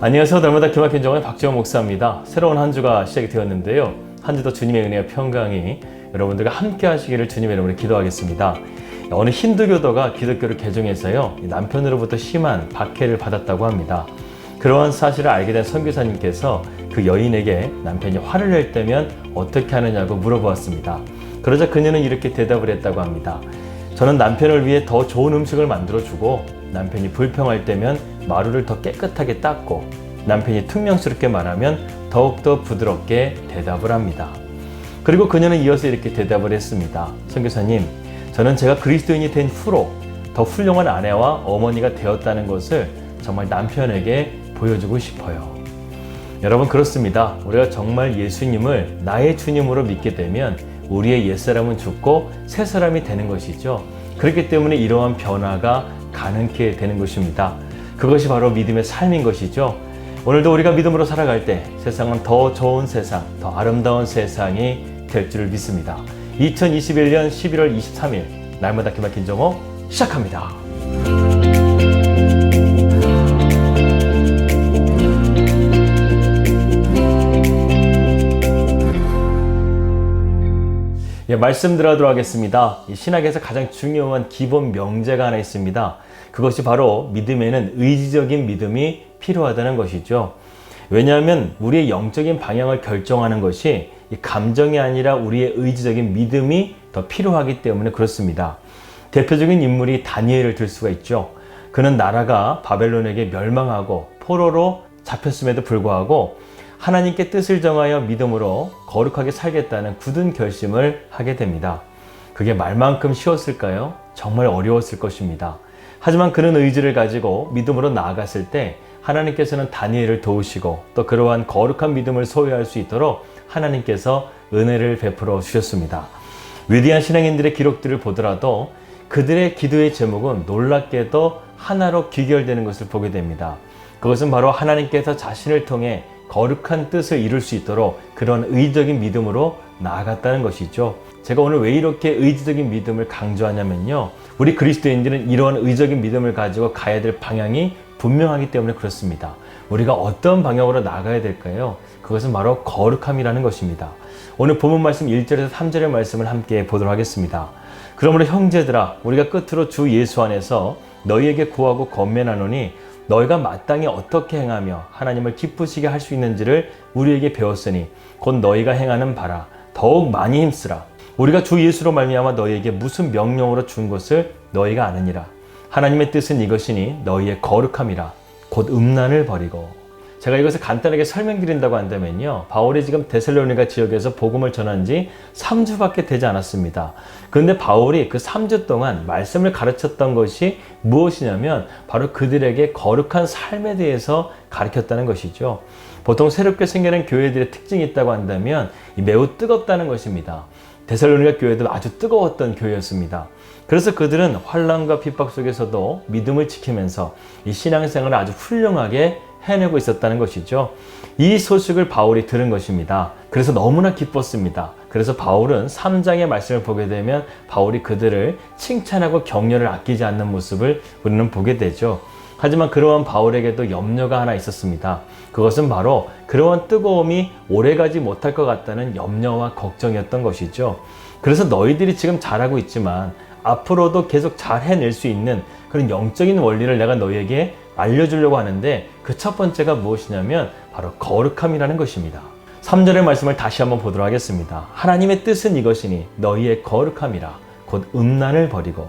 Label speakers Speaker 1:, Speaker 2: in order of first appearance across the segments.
Speaker 1: 안녕하세요. 날마다 기막힌 정의 박지원 목사입니다. 새로운 한 주가 시작이 되었는데요. 한 주도 주님의 은혜와 평강이 여러분들과 함께 하시기를 주님의 이름으로 기도하겠습니다. 어느 힌두교도가 기독교를 개종해서요, 남편으로부터 심한 박해를 받았다고 합니다. 그러한 사실을 알게 된 선교사님께서 그 여인에게 남편이 화를 낼 때면 어떻게 하느냐고 물어보았습니다. 그러자 그녀는 이렇게 대답을 했다고 합니다. 저는 남편을 위해 더 좋은 음식을 만들어주고 남편이 불평할 때면 마루를 더 깨끗하게 닦고 남편이 퉁명스럽게 말하면 더욱더 부드럽게 대답을 합니다. 그리고 그녀는 이어서 이렇게 대답을 했습니다. 선교사님, 저는 제가 그리스도인이 된 후로 더 훌륭한 아내와 어머니가 되었다는 것을 정말 남편에게 보여주고 싶어요. 여러분, 그렇습니다. 우리가 정말 예수님을 나의 주님으로 믿게 되면 우리의 옛사람은 죽고 새 사람이 되는 것이죠. 그렇기 때문에 이러한 변화가 가능케 되는 것입니다. 그것이 바로 믿음의 삶인 것이죠. 오늘도 우리가 믿음으로 살아갈 때 세상은 더 좋은 세상, 더 아름다운 세상이 될 줄 믿습니다. 2021년 11월 23일 날마다 기막힌 정오 시작합니다. 말씀 들어가도록 하겠습니다. 신학에서 가장 중요한 기본 명제가 하나 있습니다. 그것이 바로 믿음에는 의지적인 믿음이 필요하다는 것이죠. 왜냐하면 우리의 영적인 방향을 결정하는 것이 감정이 아니라 우리의 의지적인 믿음이 더 필요하기 때문에 그렇습니다. 대표적인 인물이 다니엘을 들 수가 있죠. 그는 나라가 바벨론에게 멸망하고 포로로 잡혔음에도 불구하고 하나님께 뜻을 정하여 믿음으로 거룩하게 살겠다는 굳은 결심을 하게 됩니다. 그게 말만큼 쉬웠을까요? 정말 어려웠을 것입니다. 하지만 그는 의지를 가지고 믿음으로 나아갔을 때 하나님께서는 다니엘을 도우시고 또 그러한 거룩한 믿음을 소유할 수 있도록 하나님께서 은혜를 베풀어 주셨습니다. 위대한 신앙인들의 기록들을 보더라도 그들의 기도의 제목은 놀랍게도 하나로 귀결되는 것을 보게 됩니다. 그것은 바로 하나님께서 자신을 통해 거룩한 뜻을 이룰 수 있도록 그런 의지적인 믿음으로 나아갔다는 것이죠. 제가 오늘 왜 이렇게 의지적인 믿음을 강조하냐면요, 우리 그리스도인들은 이러한 의지적인 믿음을 가지고 가야 될 방향이 분명하기 때문에 그렇습니다. 우리가 어떤 방향으로 나가야 될까요? 그것은 바로 거룩함이라는 것입니다. 오늘 본문 말씀 1절에서 3절의 말씀을 함께 보도록 하겠습니다. 그러므로 형제들아, 우리가 끝으로 주 예수 안에서 너희에게 구하고 권면하노니 너희가 마땅히 어떻게 행하며 하나님을 기쁘시게 할 수 있는지를 우리에게 배웠으니 곧 너희가 행하는 바라 더욱 많이 힘쓰라. 우리가 주 예수로 말미암아 너희에게 무슨 명령으로 준 것을 너희가 아느니라. 하나님의 뜻은 이것이니 너희의 거룩함이라 곧 음란을 버리고. 제가 이것을 간단하게 설명드린다고 한다면요, 바울이 지금 데살로니가 지역에서 복음을 전한 지 3주밖에 되지 않았습니다. 그런데 바울이 그 3주 동안 말씀을 가르쳤던 것이 무엇이냐면 바로 그들에게 거룩한 삶에 대해서 가르쳤다는 것이죠. 보통 새롭게 생기는 교회들의 특징이 있다고 한다면 매우 뜨겁다는 것입니다. 데살로니가 교회도 아주 뜨거웠던 교회였습니다. 그래서 그들은 환난과 핍박 속에서도 믿음을 지키면서 이 신앙생활을 아주 훌륭하게 해내고 있었다는 것이죠. 이 소식을 바울이 들은 것입니다. 그래서 너무나 기뻤습니다. 그래서 바울은 3장의 말씀을 보게 되면 바울이 그들을 칭찬하고 격려를 아끼지 않는 모습을 우리는 보게 되죠. 하지만 그러한 바울에게도 염려가 하나 있었습니다. 그것은 바로 그러한 뜨거움이 오래가지 못할 것 같다는 염려와 걱정이었던 것이죠. 그래서 너희들이 지금 잘하고 있지만 앞으로도 계속 잘 해낼 수 있는 그런 영적인 원리를 내가 너희에게 알려주려고 하는데 그 첫 번째가 무엇이냐면 바로 거룩함이라는 것입니다. 3절의 말씀을 다시 한번 보도록 하겠습니다. 하나님의 뜻은 이것이니 너희의 거룩함이라 곧 음란을 버리고.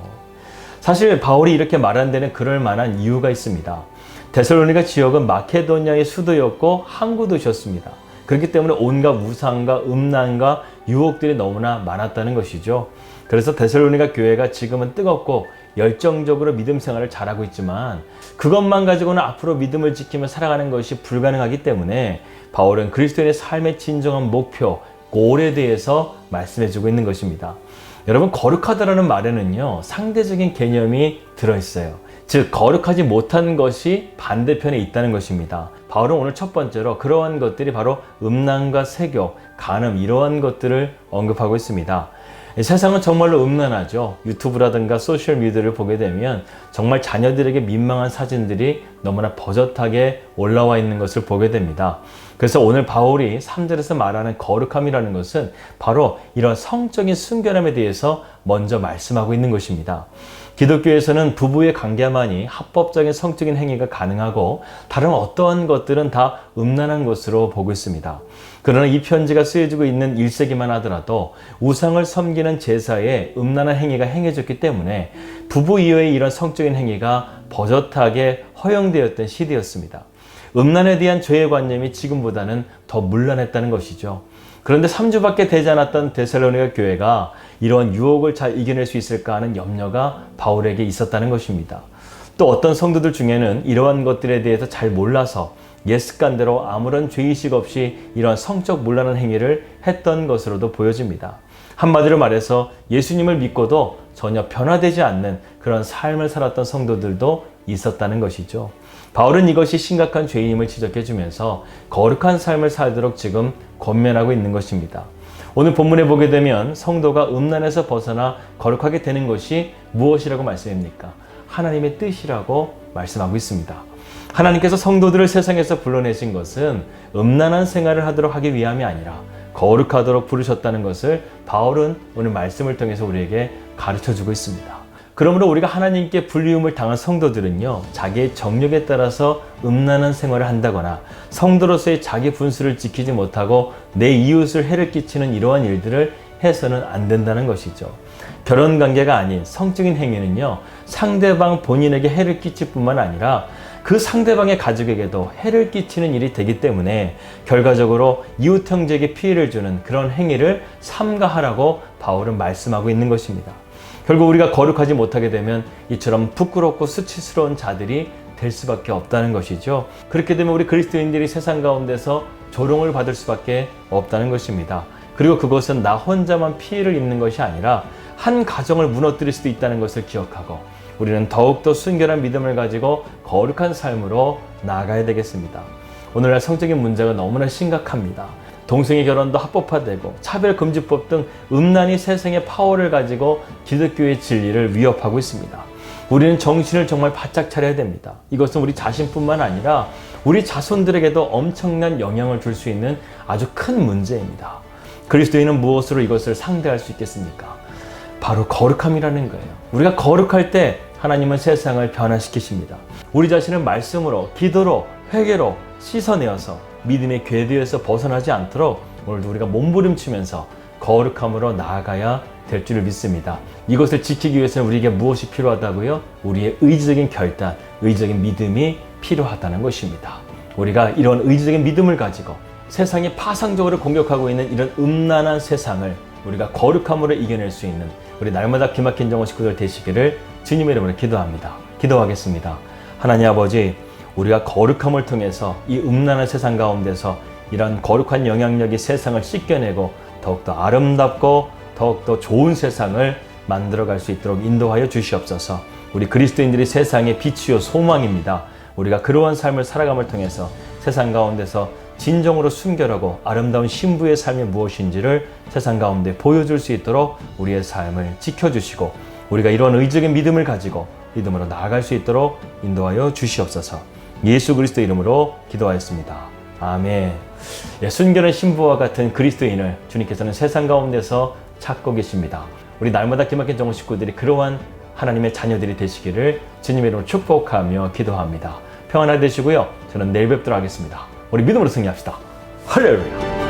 Speaker 1: 사실 바울이 이렇게 말한 데는 그럴 만한 이유가 있습니다. 데살로니가 지역은 마케도니아의 수도였고 항구도시였습니다. 그렇기 때문에 온갖 우상과 음란과 유혹들이 너무나 많았다는 것이죠. 그래서 데살로니가 교회가 지금은 뜨겁고 열정적으로 믿음 생활을 잘하고 있지만 그것만 가지고는 앞으로 믿음을 지키며 살아가는 것이 불가능하기 때문에 바울은 그리스도인의 삶의 진정한 목표, 골에 대해서 말씀해주고 있는 것입니다. 여러분, 거룩하다라는 말에는요, 상대적인 개념이 들어있어요. 즉, 거룩하지 못한 것이 반대편에 있다는 것입니다. 바울은 오늘 첫 번째로 그러한 것들이 바로 음란과 세교, 간음 이러한 것들을 언급하고 있습니다. 세상은 정말로 음란하죠. 유튜브라든가 소셜미디어를 보게 되면 정말 자녀들에게 민망한 사진들이 너무나 버젓하게 올라와 있는 것을 보게 됩니다. 그래서 오늘 바울이 3절에서 말하는 거룩함이라는 것은 바로 이런 성적인 순결함에 대해서 먼저 말씀하고 있는 것입니다. 기독교에서는 부부의 관계만이 합법적인 성적인 행위가 가능하고 다른 어떠한 것들은 다 음란한 것으로 보고 있습니다. 그러나 이 편지가 쓰여지고 있는 1세기만 하더라도 우상을 섬기는 제사에 음란한 행위가 행해졌기 때문에 부부 이외의 이런 성적인 행위가 버젓하게 허용되었던 시대였습니다. 음란에 대한 죄의 관념이 지금보다는 더 문란했다는 것이죠. 그런데 3주밖에 되지 않았던 데살로니가 교회가 이런 유혹을 잘 이겨낼 수 있을까 하는 염려가 바울에게 있었다는 것입니다. 또 어떤 성도들 중에는 이러한 것들에 대해서 잘 몰라서 옛 습관대로 아무런 죄의식 없이 이런 성적 문란한 행위를 했던 것으로도 보여집니다. 한마디로 말해서 예수님을 믿고도 전혀 변화되지 않는 그런 삶을 살았던 성도들도 있었다는 것이죠. 바울은 이것이 심각한 죄임을 지적해주면서 거룩한 삶을 살도록 지금 권면하고 있는 것입니다. 오늘 본문에 보게 되면 성도가 음란에서 벗어나 거룩하게 되는 것이 무엇이라고 말씀합니까? 하나님의 뜻이라고 말씀하고 있습니다. 하나님께서 성도들을 세상에서 불러내신 것은 음란한 생활을 하도록 하기 위함이 아니라 거룩하도록 부르셨다는 것을 바울은 오늘 말씀을 통해서 우리에게 가르쳐주고 있습니다. 그러므로 우리가 하나님께 불리움을 당한 성도들은요, 자기의 정욕에 따라서 음란한 생활을 한다거나 성도로서의 자기 분수를 지키지 못하고 내 이웃을 해를 끼치는 이러한 일들을 해서는 안 된다는 것이죠. 결혼관계가 아닌 성적인 행위는요, 상대방 본인에게 해를 끼칠 뿐만 아니라 그 상대방의 가족에게도 해를 끼치는 일이 되기 때문에 결과적으로 이웃 형제에게 피해를 주는 그런 행위를 삼가하라고 바울은 말씀하고 있는 것입니다. 결국 우리가 거룩하지 못하게 되면 이처럼 부끄럽고 수치스러운 자들이 될 수밖에 없다는 것이죠. 그렇게 되면 우리 그리스도인들이 세상 가운데서 조롱을 받을 수밖에 없다는 것입니다. 그리고 그것은 나 혼자만 피해를 입는 것이 아니라 한 가정을 무너뜨릴 수도 있다는 것을 기억하고 우리는 더욱더 순결한 믿음을 가지고 거룩한 삶으로 나아가야 되겠습니다. 오늘날 성적인 문제가 너무나 심각합니다. 동성애 결혼도 합법화되고 차별금지법 등 음란이 세상의 파워를 가지고 기독교의 진리를 위협하고 있습니다. 우리는 정신을 정말 바짝 차려야 됩니다. 이것은 우리 자신뿐만 아니라 우리 자손들에게도 엄청난 영향을 줄 수 있는 아주 큰 문제입니다. 그리스도인은 무엇으로 이것을 상대할 수 있겠습니까? 바로 거룩함이라는 거예요. 우리가 거룩할 때 하나님은 세상을 변화시키십니다. 우리 자신을 말씀으로, 기도로, 회개로 씻어내어서 믿음의 궤도에서 벗어나지 않도록 오늘도 우리가 몸부림치면서 거룩함으로 나아가야 될 줄을 믿습니다. 이것을 지키기 위해서는 우리에게 무엇이 필요하다고요? 우리의 의지적인 결단, 의지적인 믿음이 필요하다는 것입니다. 우리가 이런 의지적인 믿음을 가지고 세상이 파상적으로 공격하고 있는 이런 음란한 세상을 우리가 거룩함으로 이겨낼 수 있는 우리 날마다 기막힌 정원 식구들 되시기를 주님의 이름으로 기도합니다. 기도하겠습니다. 하나님 아버지, 우리가 거룩함을 통해서 이 음란한 세상 가운데서 이런 거룩한 영향력이 세상을 씻겨내고 더욱더 아름답고 더욱더 좋은 세상을 만들어갈 수 있도록 인도하여 주시옵소서. 우리 그리스도인들이 세상의 빛이요 소망입니다. 우리가 그러한 삶을 살아감을 통해서 세상 가운데서 진정으로 순결하고 아름다운 신부의 삶이 무엇인지를 세상 가운데 보여줄 수 있도록 우리의 삶을 지켜주시고 우리가 이런 의적인 믿음을 가지고 믿음으로 나아갈 수 있도록 인도하여 주시옵소서. 예수 그리스도 이름으로 기도하였습니다. 아멘. 순결한 신부와 같은 그리스도인을 주님께서는 세상 가운데서 찾고 계십니다. 우리 날마다 기막힌 정원 식구들이 그러한 하나님의 자녀들이 되시기를 주님의 이름으로 축복하며 기도합니다. 평안하게 되시고요. 저는 내일 뵙도록 하겠습니다. 우리 믿음으로 승리합시다. 할렐루야.